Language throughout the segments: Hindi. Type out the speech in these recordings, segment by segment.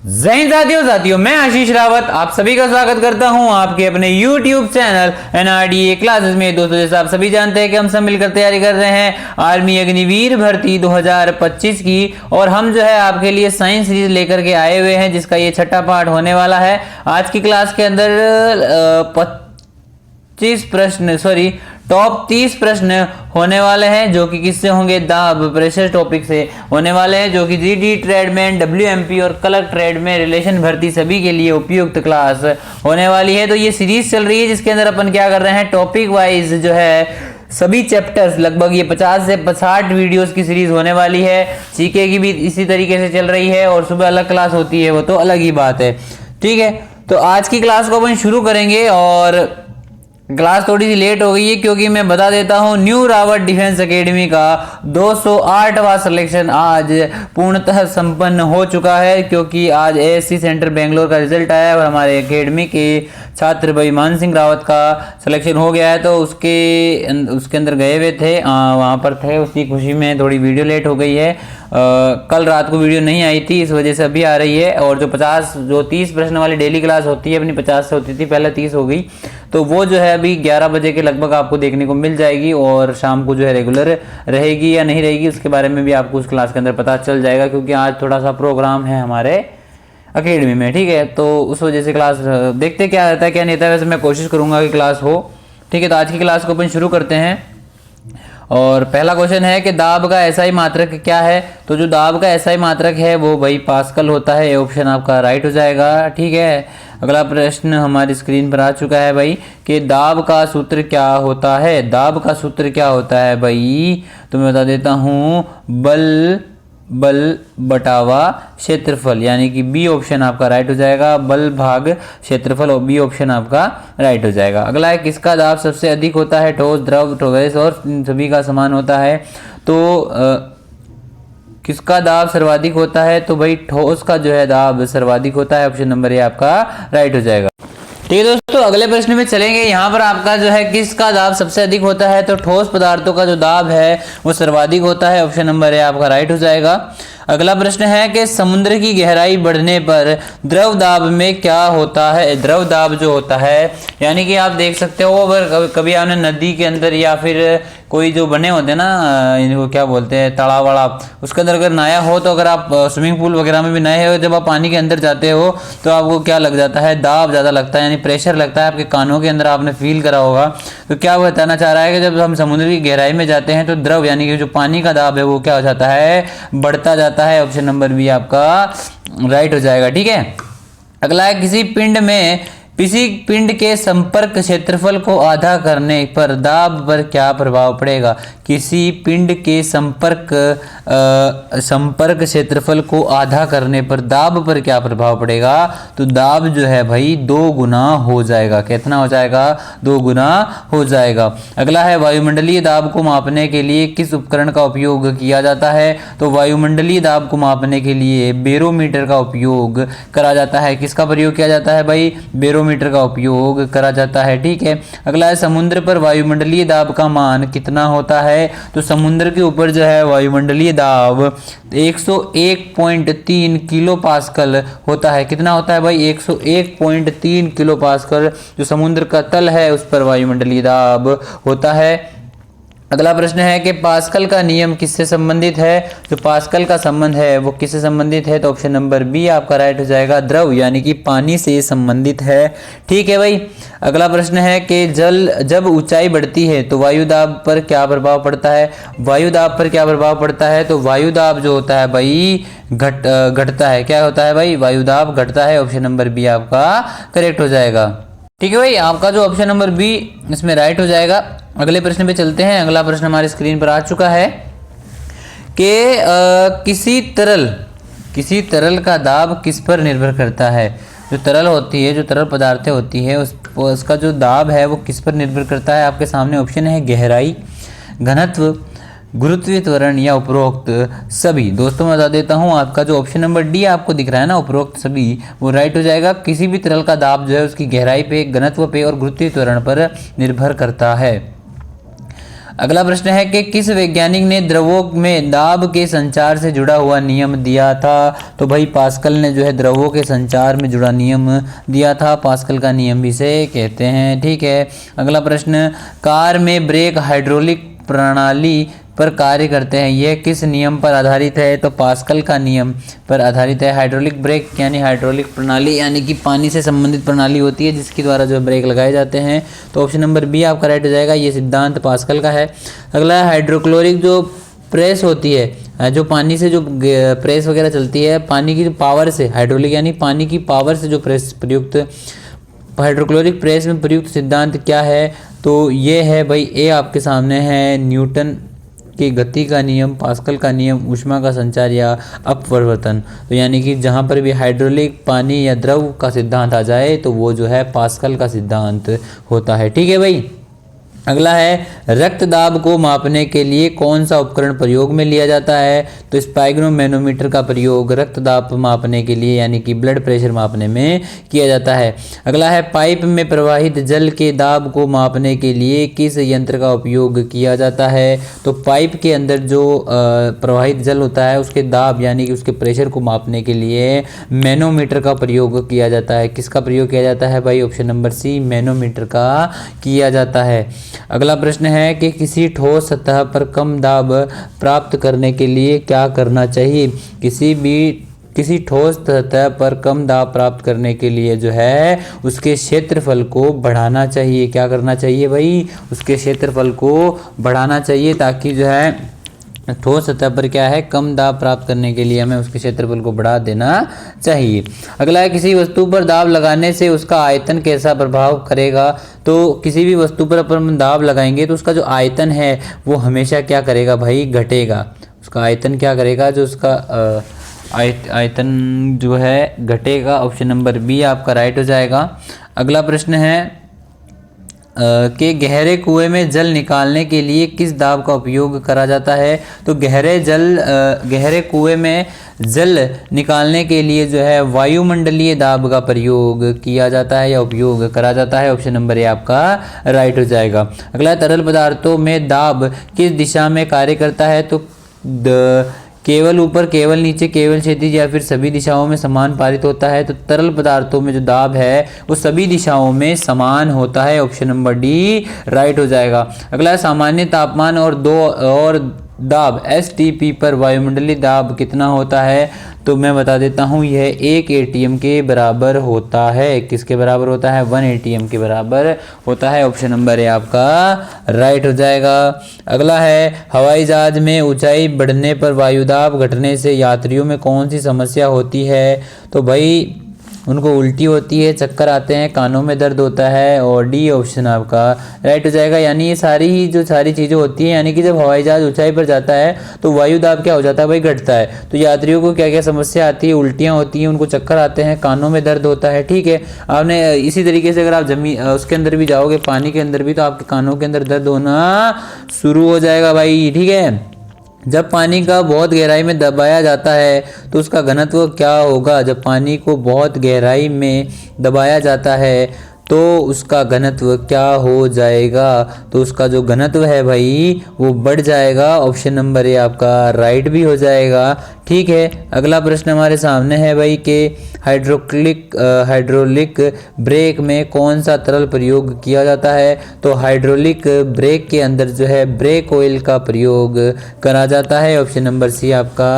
साथियों मैं आशीष रावत आप सभी का स्वागत करता हूं आपके अपने YouTube चैनल NRDA क्लासेस में। दोस्तों जैसा आप सभी जानते हैं कि हम सब मिलकर तैयारी कर रहे हैं आर्मी अग्निवीर भर्ती 2025 की, और हम जो है आपके लिए साइंस सीरीज लेकर के आए हुए हैं जिसका ये छठा पार्ट होने वाला है। आज की क्लास के अंदर टॉप 30 प्रश्न होने वाले हैं जो कि किससे होंगे, दाब प्रेशर टॉपिक से होने वाले हैं, जो कि जीडी ट्रेड में, WMP और क्लर्क ट्रेड में रिलेशन भर्ती सभी के लिए उपयुक्त क्लास होने वाली है। तो ये सीरीज चल रही है जिसके अंदर अपन क्या कर रहे हैं, टॉपिक वाइज जो है सभी चैप्टर्स, लगभग ये 50 से 60 वीडियोस की सीरीज होने वाली है। जीके की भी इसी तरीके से चल रही है और सुबह अलग क्लास होती है, वो तो अलग ही बात है। ठीक है, तो आज की क्लास को अपन शुरू करेंगे और क्लास थोड़ी सी लेट हो गई है क्योंकि मैं बता देता हूं न्यू रावत डिफेंस एकेडमी का 208वां सिलेक्शन आज पूर्णतः संपन्न हो चुका है, क्योंकि आज ASC सेंटर बेंगलोर का रिजल्ट आया है और हमारे एकेडमी के छात्र भाई मान सिंह रावत का सिलेक्शन हो गया है। तो उसके अंदर गए हुए थे, वहाँ पर थे, उसकी खुशी में थोड़ी वीडियो लेट हो गई है। कल रात को वीडियो नहीं आई थी, इस वजह से अभी आ रही है। और जो 30 प्रश्न वाली डेली क्लास होती है अपनी 50 से होती थी, पहले 30 हो गई, तो वो जो है अभी 11 बजे के लगभग आपको देखने को मिल जाएगी और शाम को जो है रेगुलर रहेगी या नहीं रहेगी उसके बारे में भी आपको उस क्लास के अंदर पता चल जाएगा, क्योंकि आज थोड़ा सा प्रोग्राम है हमारे एकेडमी में। ठीक है, तो उस वजह से क्लास देखते क्या रहता है क्या नहीं रहता है। वैसे मैं कोशिश करूँगा कि क्लास हो। ठीक है, तो आज की क्लास को अपन शुरू करते हैं और पहला क्वेश्चन है कि दाब का एसआई मात्रक क्या है। तो जो दाब का एसआई मात्रक है वो भाई पास्कल होता है, ये ऑप्शन आपका राइट हो जाएगा। ठीक है, अगला प्रश्न हमारी स्क्रीन पर आ चुका है भाई कि दाब का सूत्र क्या होता है। दाब का सूत्र क्या होता है भाई, तो मैं बता देता हूँ, बल बटावा क्षेत्रफल, यानी कि बी ऑप्शन आपका राइट हो जाएगा। बल भाग क्षेत्रफल और बी ऑप्शन आपका राइट हो जाएगा। अगला है किसका दाब सबसे अधिक होता है, ठोस, द्रव, ठोस और इन सभी का समान होता है। तो किसका दाब सर्वाधिक होता है, तो भाई ठोस का जो है दाब सर्वाधिक होता है, ऑप्शन नंबर ए आपका राइट हो जाएगा। ठीक है दोस्तों, अगले प्रश्न में चलेंगे। यहाँ पर आपका जो है किसका दाब सबसे अधिक होता है, तो ठोस पदार्थों का जो दाब है वो सर्वाधिक होता है, ऑप्शन नंबर ए आपका राइट हो जाएगा। अगला प्रश्न है कि समुद्र की गहराई बढ़ने पर द्रव दाब में क्या होता है। द्रव दाब जो होता है, यानी कि आप देख सकते हो अगर कभी आपने नदी के अंदर या फिर कोई जो बने होते हैं ना, इनको क्या बोलते हैं, तालाब वाला, उसके अंदर अगर नहाया हो, तो अगर आप स्विमिंग पूल वगैरह में भी नहाए हो, जब आप पानी के अंदर जाते हो तो आपको क्या लग जाता है, दाब ज़्यादा लगता है, यानी प्रेशर लगता है आपके कानों के अंदर, आपने फील करा होगा। तो क्या वो बताना चाह रहा है कि जब हम समुद्र की गहराई में जाते हैं तो द्रव यानी कि जो पानी का दाब है वो क्या हो जाता है, बढ़ता जाता है, ऑप्शन नंबर बी आपका राइट हो जाएगा। ठीक है, अगला है किसी पिंड के संपर्क क्षेत्रफल को आधा करने पर दाब पर क्या प्रभाव पड़ेगा। किसी पिंड के संपर्क क्षेत्रफल को आधा करने पर दाब पर क्या प्रभाव पड़ेगा, तो दाब जो है भाई 2 गुना हो जाएगा। कितना हो जाएगा, 2 गुना हो जाएगा। अगला है वायुमंडलीय दाब को मापने के लिए किस उपकरण का उपयोग किया जाता है। तो वायुमंडलीय दाब को मापने के लिए बेरोमीटर का उपयोग करा जाता है। किसका प्रयोग किया जाता है भाई, बेरोमीटर का उपयोग करा जाता है। ठीक है, अगला है समुद्र पर वायुमंडलीय दाब का मान कितना होता है। तो समुद्र के ऊपर जो है वायुमंडलीय दाब 101.3 किलो पास्कल होता है। कितना होता है भाई, 101.3 किलो पास्कल जो समुद्र का तल है उस पर वायुमंडलीय दाब होता है। अगला प्रश्न है कि पास्कल का नियम किससे संबंधित है। जो पास्कल का संबंध है वो किससे संबंधित है, तो ऑप्शन नंबर बी आपका राइट हो जाएगा, द्रव यानी कि पानी से संबंधित है। ठीक है भाई, अगला प्रश्न है कि जब ऊंचाई बढ़ती है तो वायुदाब पर क्या प्रभाव पड़ता है। वायुदाब पर क्या प्रभाव पड़ता है, तो वायुदाब जो होता है भाई घटता है। क्या होता है भाई, वायुदाब घटता है, ऑप्शन नंबर बी आपका करेक्ट हो जाएगा। ठीक है भाई, आपका जो ऑप्शन नंबर बी इसमें राइट हो जाएगा। अगले प्रश्न पे चलते हैं। अगला प्रश्न हमारी स्क्रीन पर आ चुका है कि किसी तरल का दाब किस पर निर्भर करता है। जो तरल होती है, जो तरल पदार्थें होती है उसका जो दाब है वो किस पर निर्भर करता है। आपके सामने ऑप्शन है गहराई, घनत्व, गुरुत्वीय त्वरण या उपरोक्त सभी। दोस्तों मैं बता देता हूँ, आपका जो ऑप्शन नंबर डी आपको दिख रहा है ना, उपरोक्त सभी, वो राइट हो जाएगा। किसी भी तरल का दाब जो है उसकी गहराई पे, घनत्व पे और गुरुत्वीय त्वरण पर निर्भर करता है। अगला प्रश्न है कि किस वैज्ञानिक ने द्रवों में दाब के संचार से जुड़ा हुआ नियम दिया था? तो भाई पास्कल ने जो है द्रवों के संचार में जुड़ा नियम दिया था, पास्कल का नियम भी इसे कहते हैं। ठीक है, अगला प्रश्न, कार में ब्रेक हाइड्रोलिक प्रणाली पर कार्य करते हैं, यह किस नियम पर आधारित है? तो पास्कल का नियम पर आधारित है। हाइड्रोलिक ब्रेक यानी हाइड्रोलिक प्रणाली यानी कि पानी से संबंधित प्रणाली होती है जिसके द्वारा जो ब्रेक लगाए जाते हैं। तो ऑप्शन नंबर बी आपका राइट हो जाएगा, ये सिद्धांत पास्कल का है। अगला है हाइड्रोक्लोरिक जो प्रेस होती है, जो पानी से जो प्रेस वगैरह चलती है पानी की पावर से, हाइड्रोलिक यानी पानी की पावर से जो प्रेस प्रयुक्त हाइड्रोक्लोरिक प्रेस में प्रयुक्त सिद्धांत क्या है? तो ये है भाई ए आपके सामने है, न्यूटन की गति का नियम, पास्कल का नियम, ऊष्मा का संचार या अपवर्तन। तो यानी कि जहाँ पर भी हाइड्रोलिक पानी या द्रव का सिद्धांत आ जाए तो वो जो है पास्कल का सिद्धांत होता है। ठीक है भाई, अगला है रक्त दाब को मापने के लिए कौन सा उपकरण प्रयोग में लिया जाता है? तो स्पाइग्नोमैनोमीटर का प्रयोग रक्त दाब मापने के लिए यानी कि ब्लड प्रेशर मापने में किया जाता है। अगला है पाइप में प्रवाहित जल के दाब को मापने के लिए किस यंत्र का उपयोग किया जाता है? तो पाइप के अंदर जो प्रवाहित जल होता है उसके दाब यानी कि उसके प्रेशर को मापने के लिए मैनोमीटर का प्रयोग किया जाता है। किसका प्रयोग किया जाता है भाई? ऑप्शन नंबर सी, मैनोमीटर का किया जाता है। अगला प्रश्न है कि किसी ठोस सतह पर कम दाब प्राप्त करने के लिए क्या करना चाहिए? किसी ठोस सतह पर कम दाब प्राप्त करने के लिए जो है उसके क्षेत्रफल को बढ़ाना चाहिए। क्या करना चाहिए भाई? उसके क्षेत्रफल को बढ़ाना चाहिए ताकि जो है ठोस सतह पर क्या है कम दाब प्राप्त करने के लिए हमें उसके क्षेत्रफल को बढ़ा देना चाहिए। अगला है किसी वस्तु पर दाब लगाने से उसका आयतन कैसा प्रभाव करेगा? तो किसी भी वस्तु पर अपन दाब लगाएंगे तो उसका जो आयतन है वो हमेशा क्या करेगा भाई? घटेगा। उसका आयतन क्या करेगा? जो उसका आयतन जो है घटेगा। ऑप्शन नंबर बी आपका राइट हो जाएगा। अगला प्रश्न है कि गहरे कुएं में जल निकालने के लिए किस दाब का उपयोग करा जाता है? तो गहरे कुएं में जल निकालने के लिए जो है वायुमंडलीय दाब का प्रयोग किया जाता है या उपयोग करा जाता है। ऑप्शन नंबर ए आपका राइट हो जाएगा। अगला तरल पदार्थों में दाब किस दिशा में कार्य करता है? तो केवल ऊपर, केवल नीचे, केवल क्षैतिज या फिर सभी दिशाओं में समान पारित होता है। तो तरल पदार्थों में जो दाब है वो सभी दिशाओं में समान होता है। ऑप्शन नंबर डी राइट हो जाएगा। अगला सामान्य तापमान और दाब STP पर वायुमंडलीय दाब कितना होता है? तो मैं बता देता हूँ, यह 1 ATM के बराबर होता है। किसके बराबर होता है? 1 ATM के बराबर होता है। ऑप्शन नंबर ए आपका राइट हो जाएगा। अगला है हवाई जहाज में ऊंचाई बढ़ने पर वायुदाब घटने से यात्रियों में कौन सी समस्या होती है? तो भाई उनको उल्टी होती है, चक्कर आते हैं, कानों में दर्द होता है और डी ऑप्शन आपका राइट हो जाएगा। यानी ये सारी चीज़ें होती हैं। यानी कि जब हवाई जहाज ऊंचाई पर जाता है तो वायु दाब क्या हो जाता है भाई? घटता है। तो यात्रियों को क्या क्या समस्या आती है? उल्टियाँ होती हैं, उनको चक्कर आते हैं, कानों में दर्द होता है। ठीक है, आपने इसी तरीके से अगर आप उसके अंदर भी जाओगे, पानी के अंदर भी, तो आपके कानों के अंदर दर्द होना शुरू हो जाएगा भाई। ठीक है, जब पानी का बहुत गहराई में दबाया जाता है तो उसका घनत्व क्या होगा? जब पानी को बहुत गहराई में दबाया जाता है तो उसका घनत्व क्या हो जाएगा? तो उसका जो घनत्व है भाई वो बढ़ जाएगा। ऑप्शन नंबर ए आपका राइट भी हो जाएगा। ठीक है, अगला प्रश्न हमारे सामने है भाई कि हाइड्रोलिक ब्रेक में कौन सा तरल प्रयोग किया जाता है? तो हाइड्रोलिक ब्रेक के अंदर जो है ब्रेक ऑयल का प्रयोग करा जाता है। ऑप्शन नंबर सी आपका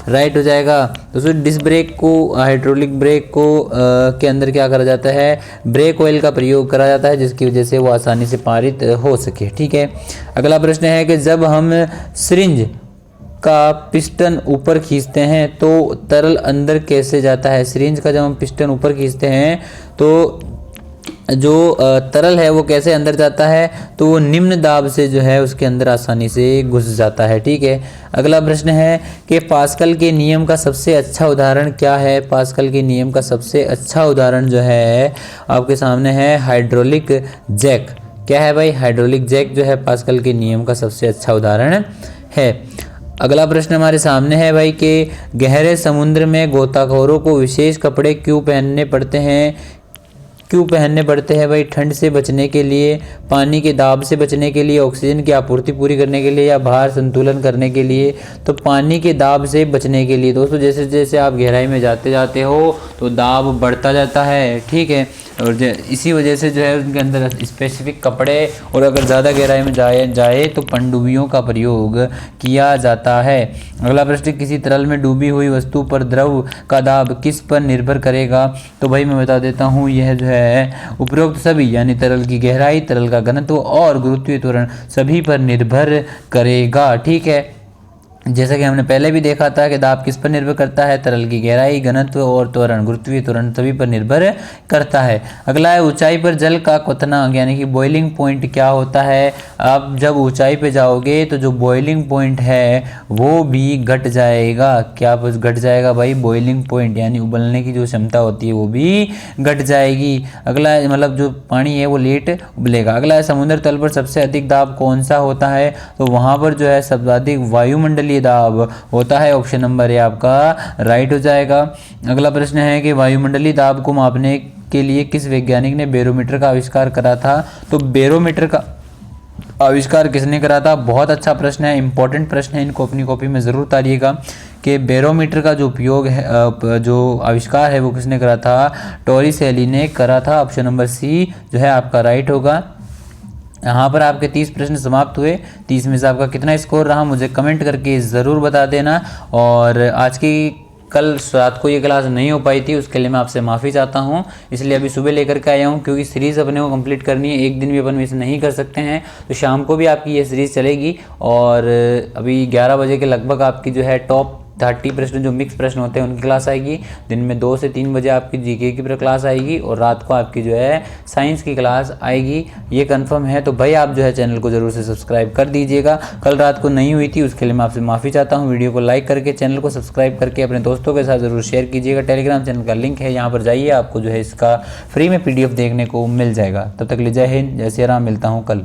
राइट हो जाएगा। तो डिस्क ब्रेक को, हाइड्रोलिक ब्रेक को के अंदर क्या करा जाता है? ब्रेक ऑयल का प्रयोग करा जाता है जिसकी वजह से वो आसानी से पारित हो सके। ठीक है, अगला प्रश्न है कि जब हम सिरिंज का पिस्टन ऊपर खींचते हैं तो तरल अंदर कैसे जाता है? सिरिंज का जब हम पिस्टन ऊपर खींचते हैं तो जो तरल है वो कैसे अंदर जाता है? तो वो निम्न दाब से जो है उसके अंदर आसानी से घुस जाता है। ठीक है, अगला प्रश्न है कि पास्कल के नियम का सबसे अच्छा उदाहरण क्या है? पास्कल के नियम का सबसे अच्छा उदाहरण जो है आपके सामने है हाइड्रोलिक जैक। क्या है भाई? हाइड्रोलिक जैक जो है पास्कल के नियम का सबसे अच्छा उदाहरण है। अगला प्रश्न हमारे सामने है भाई कि गहरे समुद्र में गोताखोरों को विशेष कपड़े क्यों पहनने पड़ते हैं? क्यों पहनने पड़ते हैं भाई? ठंड से बचने के लिए, पानी के दाब से बचने के लिए, ऑक्सीजन की आपूर्ति पूरी करने के लिए, या भार संतुलन करने के लिए? तो पानी के दाब से बचने के लिए दोस्तों। जैसे जैसे आप गहराई में जाते जाते हो तो दाब बढ़ता जाता है, ठीक है, और इसी वजह से जो है उनके अंदर स्पेसिफिक कपड़े, और अगर ज़्यादा गहराई में जाए तो पनडुब्बियों का प्रयोग किया जाता है। अगला प्रश्न, किसी तरल में डूबी हुई वस्तु पर द्रव का दाब किस पर निर्भर करेगा? तो भाई मैं बता देता हूँ, यह जो है उपरोक्त सभी यानी तरल की गहराई, तरल का घनत्व और गुरुत्वीय त्वरण सभी पर निर्भर करेगा, ठीक है। जैसा कि हमने पहले भी देखा था कि दाब किस पर निर्भर करता है? तरल की गहराई, घनत्व और त्वरण, गुरुत्वीय त्वरण सभी पर निर्भर करता है। अगला है, ऊंचाई पर जल का क्वथनांक यानी कि बॉइलिंग पॉइंट क्या होता है? आप जब ऊंचाई पे जाओगे तो जो बॉइलिंग पॉइंट है वो भी घट जाएगा। क्या घट जाएगा भाई? बॉइलिंग पॉइंट यानी उबलने की जो क्षमता होती है वो भी घट जाएगी। अगला है, मतलब जो पानी है वो लेट उबलेगा। अगला है, समुद्र तल पर सबसे अधिक दाब कौन सा होता है? तो वहाँ पर जो है सर्वाधिक वायुमंडलीय दाब होता है। ऑप्शन नंबर ए आपका राइट हो जाएगा। अगला प्रश्न है कि वायुमंडलीय दाब को मापने के लिए किस वैज्ञानिक ने बैरोमीटर का आविष्कार करा था? तो बैरोमीटर का आविष्कार किसने करा था? बहुत अच्छा प्रश्न है, इंपॉर्टेंट प्रश्न है, इनको अपनी कॉपी में ज़रूर उतारिएगा कि बैरोमीटर का जो उपयोग है, जो आविष्कार है वो किसने करा था? टॉरिसेली ने करा था। ऑप्शन नंबर सी जो है आपका राइट होगा। यहाँ पर आपके 30 प्रश्न समाप्त हुए। 30 में से आपका कितना स्कोर रहा मुझे कमेंट करके ज़रूर बता देना। और आज की कल रात को ये क्लास नहीं हो पाई थी, उसके लिए मैं आपसे माफ़ी चाहता हूँ। इसलिए अभी सुबह लेकर के आया हूँ, क्योंकि सीरीज़ अपने को कंप्लीट करनी है, एक दिन भी अपन मिस नहीं कर सकते हैं। तो शाम को भी आपकी ये सीरीज़ चलेगी, और अभी 11 बजे के लगभग आपकी जो है टॉप 30 प्रश्न जो मिक्स प्रश्न होते हैं उनकी क्लास आएगी। दिन में 2 से 3 बजे आपकी जीके की क्लास आएगी, और रात को आपकी जो है साइंस की क्लास आएगी, ये कंफर्म है। तो भाई आप जो है चैनल को ज़रूर से सब्सक्राइब कर दीजिएगा। कल रात को नहीं हुई थी, उसके लिए मैं आपसे माफ़ी चाहता हूँ। वीडियो को लाइक करके चैनल को सब्सक्राइब करके अपने दोस्तों के साथ ज़रूर शेयर कीजिएगा। टेलीग्राम चैनल का लिंक है, यहाँ पर जाइए, आपको जो है इसका फ्री में PDF देखने को मिल जाएगा। तब तक ले जय हिंद, जय श्री राम, मिलता हूँ कल।